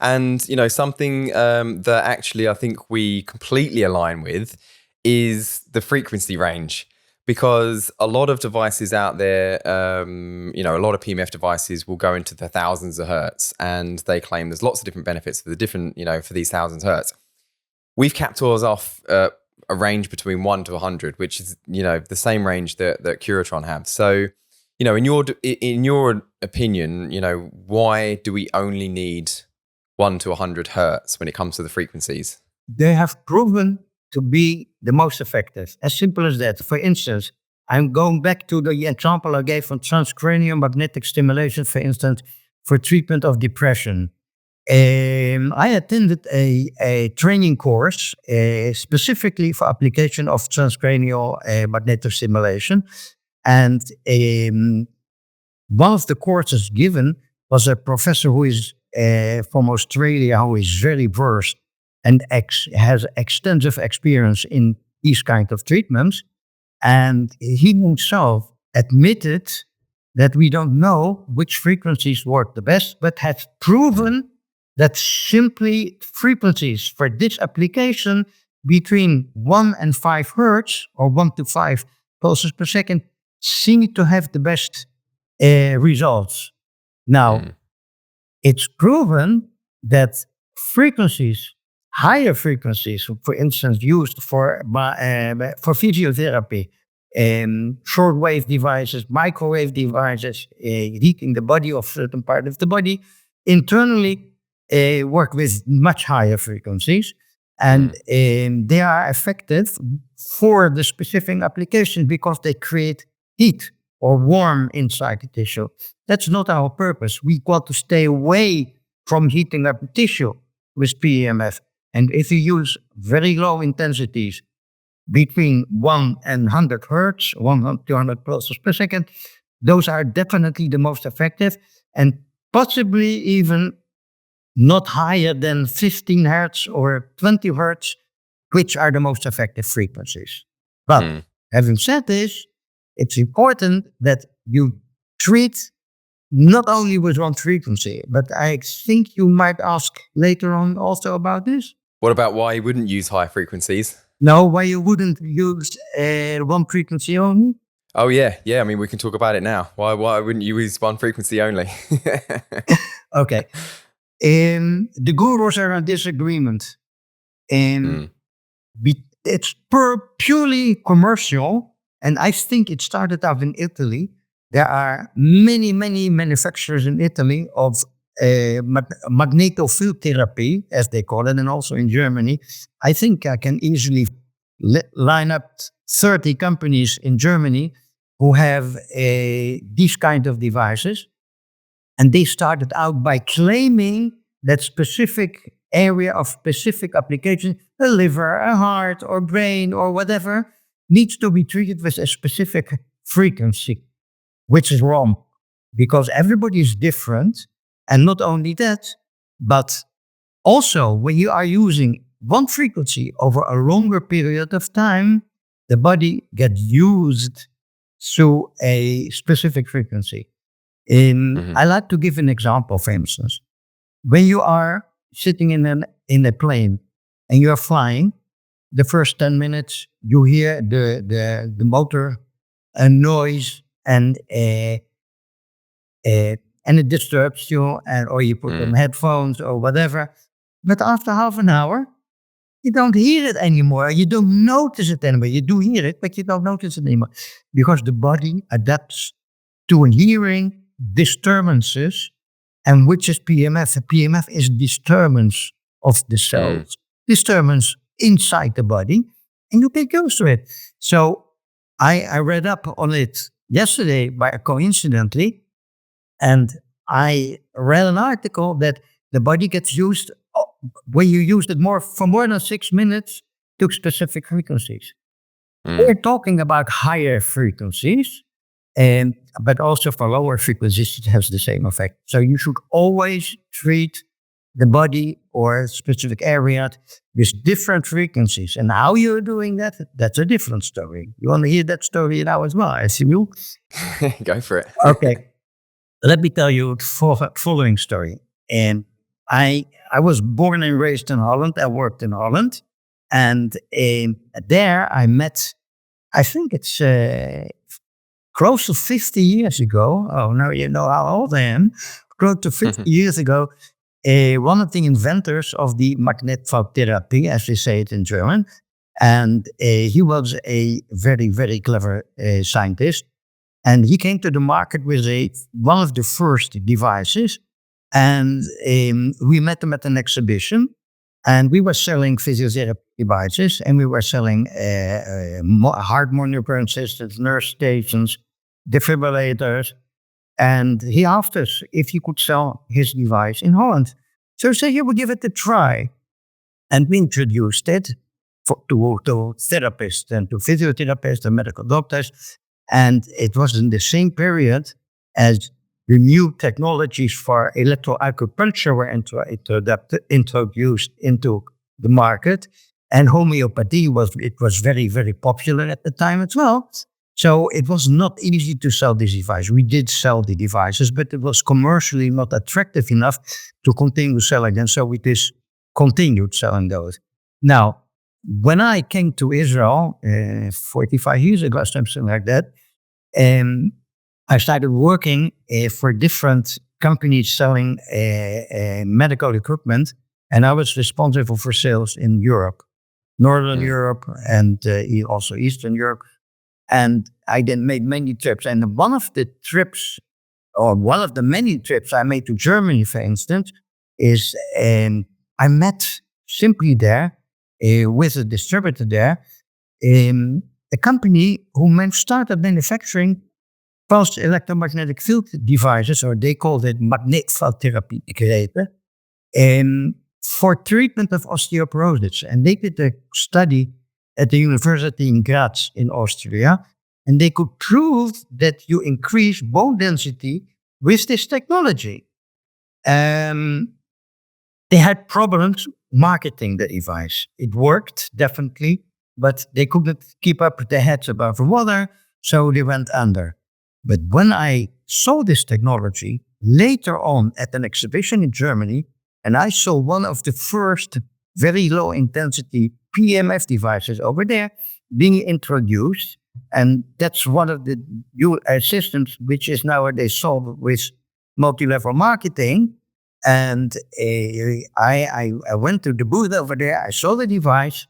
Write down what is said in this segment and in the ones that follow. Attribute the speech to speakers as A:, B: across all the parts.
A: And, something that actually I think we completely align with is the frequency range. Because a lot of devices out there, a lot of PEMF devices will go into the thousands of hertz, and they claim there's lots of different benefits for for these thousands of hertz. We've capped ours off a range between 1 to 100, which is, the same range that Curatron have. So, in your opinion, why do we only need 1 to 100 hertz when it comes to the frequencies?
B: They have proven to be the most effective. As simple as that. For instance, I'm going back to the example I gave from transcranial magnetic stimulation, for instance, for treatment of depression. I attended a training course specifically for application of transcranial magnetic stimulation. And one of the courses given was a professor who is from Australia, who is very versed and has extensive experience in these kind of treatments. And he himself admitted that we don't know which frequencies work the best, but has proven that simply frequencies for this application between 1 and 5 hertz, or 1 to 5 pulses per second, seem to have the best results. Now, it's proven that frequencies, higher frequencies, for instance, used for physiotherapy, shortwave devices, microwave devices, heating the body of certain part of the body, internally work with much higher frequencies, and they are effective for the specific application because they create heat or warm inside the tissue. That's not our purpose. We want to stay away from heating up the tissue with PEMF. And if you use very low intensities between 1 and 100 hertz, 100 to 200 pulses per second, those are definitely the most effective, and possibly even not higher than 15 hertz or 20 hertz, which are the most effective frequencies. But having said this, it's important that you treat not only with one frequency, but I think you might ask later on also about this.
A: What about why you wouldn't use high frequencies?
B: No, why you wouldn't use one frequency only?
A: Oh, yeah. I mean, we can talk about it now. Why wouldn't you use one frequency only?
B: Okay. The gurus are in disagreement. It's purely commercial, and I think it started out in Italy. There are many, many manufacturers in Italy of magnetofield therapy, as they call it, and also in Germany. I think I can easily line up 30 companies in Germany who have these kind of devices. And they started out by claiming that specific area of specific application, a liver, a heart, or brain, or whatever, needs to be treated with a specific frequency, which is wrong, because everybody is different. And not only that, but also when you are using one frequency over a longer period of time, the body gets used to a specific frequency. I like to give an example, for instance. When you are sitting in a plane and you are flying, the first 10 minutes you hear the motor, a noise, and it disturbs you, or you put on headphones or whatever. But after half an hour, you don't hear it anymore. You don't notice it anymore. You do hear it, but you don't notice it anymore, because the body adapts to hearing disturbances, and which is PEMF. PEMF is disturbance of the cells, disturbance inside the body, and you get used to it. So I read up on it yesterday coincidentally, and I read an article that the body gets used when you use it for more than 6 minutes to specific frequencies. We're talking about higher frequencies, but also for lower frequencies, it has the same effect. So you should always treat the body or a specific area with different frequencies. And how you're doing that, that's a different story. You want to hear that story now as well, I see you?
A: Go for it.
B: Okay. Let me tell you the following story. And I was born and raised in Holland. I worked in Holland, and there I met. I think it's close to 50 years ago. Oh, now you know how old I am. Close to 50 years ago, one of the inventors of the magnetfeldtherapy, as they say it in German, and he was a very, very clever scientist. And he came to the market with one of the first devices. And we met him at an exhibition. And we were selling physiotherapy devices, and we were selling heart monitoring systems, nurse stations, defibrillators. And he asked us if he could sell his device in Holland. So we said, yeah, we'll give it a try. And we introduced it to therapists and to physiotherapists and medical doctors. And it was in the same period as the new technologies for electroacupuncture were introduced into the market. And homeopathy was very, very popular at the time as well. So it was not easy to sell this device. We did sell the devices, but it was commercially not attractive enough to continue selling them. So we just continued selling those. Now, when I came to Israel 45 years ago, something like that, I started working for different companies selling medical equipment, and I was responsible for sales in Europe, Northern Europe, and also Eastern Europe. And I then made many trips. And one of the trips, or one of the many trips I made to Germany, for instance, is I met simply there with a distributor there, a company who started manufacturing pulsed electromagnetic field devices, or they called it magnetfeldtherapy for treatment of osteoporosis. And they did a study at the university in Graz in Austria, and they could prove that you increase bone density with this technology. They had problems marketing the device. It worked, definitely, but they couldn't keep up with their heads above the water, so they went under. But when I saw this technology later on at an exhibition in Germany, and I saw one of the first very low intensity PEMF devices over there being introduced, and that's one of the new systems which is nowadays solved with multi-level marketing. And I went to the booth over there, I saw the device,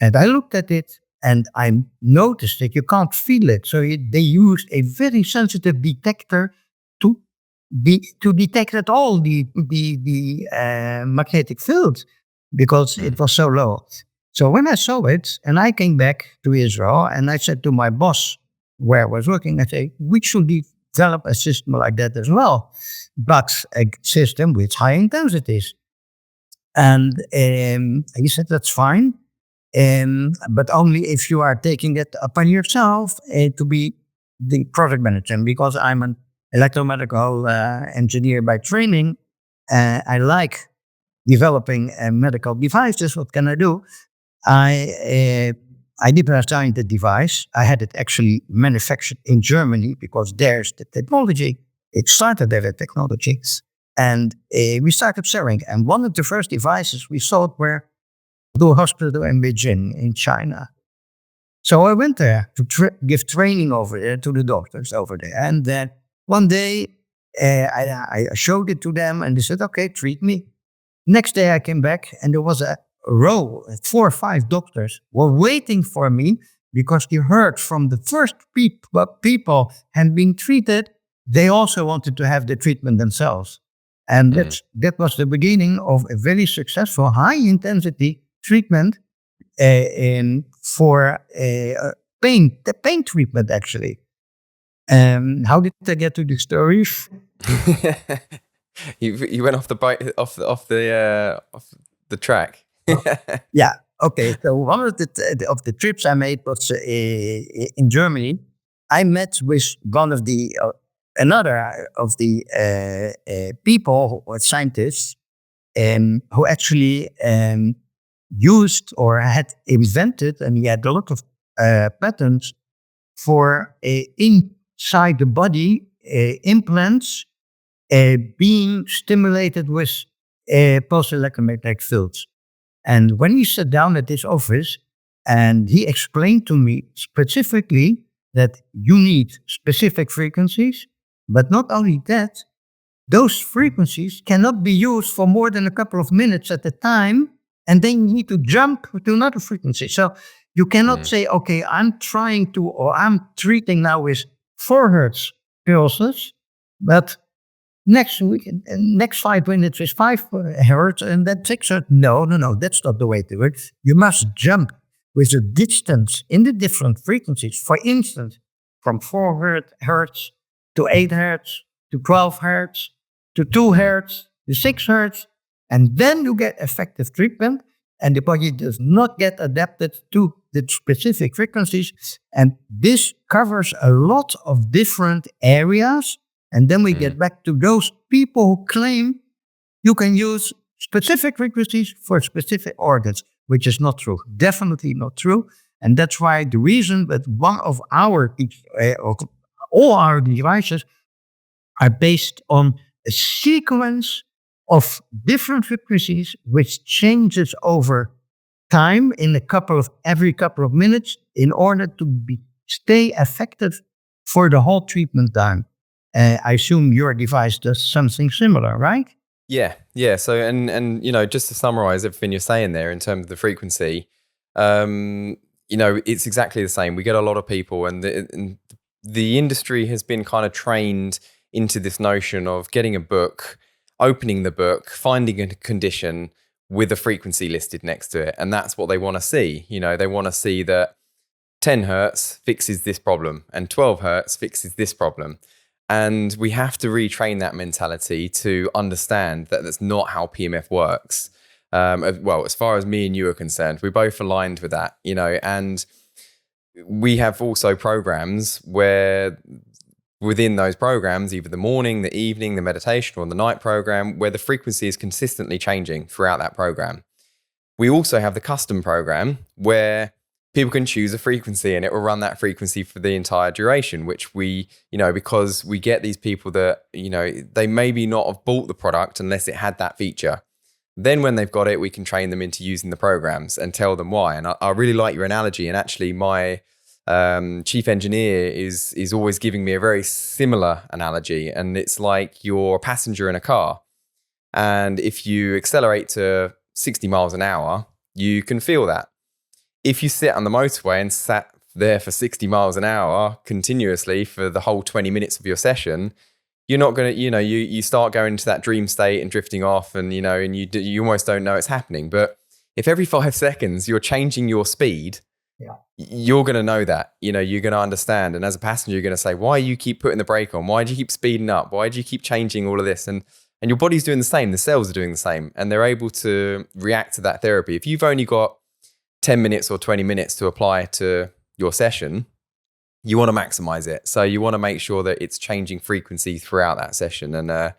B: and I looked at it, and I noticed that you can't feel it. So they used a very sensitive detector to detect at all the magnetic field, because it was so low. So when I saw it, and I came back to Israel, and I said to my boss where I was working, I said, we should develop a system like that as well, but a system with high intensities. And he said, that's fine, but only if you are taking it upon yourself to be the product manager. And because I'm an electromedical engineer by training, I like developing medical devices. What can I do? I designed the device. I had it actually manufactured in Germany because there's the technology. It started there, the technology. And we started selling. And one of the first devices we sold were to a hospital in Beijing, in China. So I went there to give training over there to the doctors over there. And then one day I showed it to them, and they said, okay, treat me. Next day I came back, and there was a row, 4 or 5 doctors were waiting for me, because they heard from the first people had been treated, they also wanted to have the treatment themselves. And that was the beginning of a very successful high-intensity treatment for pain treatment, actually. How did I get to the story?
A: You went off the bike, off the track.
B: Yeah. Okay. So one of the trips I made was in Germany. I met with one of the another of the people or scientists who actually used or had invented, and he had a lot of patents for inside the body implants being stimulated with pulse electromagnetic fields. And when he sat down at this office and he explained to me specifically that you need specific frequencies, but not only that, those frequencies cannot be used for more than a couple of minutes at a time, and then you need to jump to another frequency. So you cannot say, okay, I'm trying to, or I'm treating now with 4 hertz pulses, but next week, next 5 minutes is 5 hertz, and then 6 hertz. No, that's not the way to work. You must jump with a distance in the different frequencies. For instance, from 4 hertz to 8 hertz to 12 hertz to 2 hertz to 6 hertz, and then you get effective treatment, and the body does not get adapted to the specific frequencies. And this covers a lot of different areas. And then we get back to those people who claim you can use specific frequencies for specific organs, which is not true. Definitely not true. And that's why the reason that one of our, all our devices are based on a sequence of different frequencies, which changes over time in every couple of minutes in order to stay effective for the whole treatment time. I assume your device does something similar, right?
A: Yeah. So, and just to summarize everything you're saying there in terms of the frequency, it's exactly the same. We get a lot of people, and the industry has been kind of trained into this notion of getting a book, opening the book, finding a condition with a frequency listed next to it. And that's what they want to see. They want to see that 10 hertz fixes this problem and 12 hertz fixes this problem. And we have to retrain that mentality to understand that that's not how PEMF works. Well, as far as me and you are concerned, we're both aligned with that, and we have also programs where within those programs, either the morning, the evening, the meditation, or the night program, where the frequency is consistently changing throughout that program. We also have the custom program where people can choose a frequency and it will run that frequency for the entire duration, which we, because we get these people that, they maybe not have bought the product unless it had that feature. Then when they've got it, we can train them into using the programs and tell them why. And I really like your analogy. And actually my chief engineer is always giving me a very similar analogy. And it's like you're a passenger in a car. And if you accelerate to 60 miles an hour, you can feel that. If you sit on the motorway and sat there for 60 miles an hour continuously for the whole 20 minutes of your session, you're not going to, you start going into that dream state and drifting off, and, and you almost don't know it's happening. But if every 5 seconds you're changing your speed, you're going to know that, you're going to understand. And as a passenger, you're going to say, why do you keep putting the brake on? Why do you keep speeding up? Why do you keep changing all of this? And your body's doing the same. The cells are doing the same, and they're able to react to that therapy. If you've only got 10 minutes or 20 minutes to apply to your session, you want to maximize it. So you want to make sure that it's changing frequency throughout that session. And I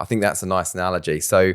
A: think that's a nice analogy. So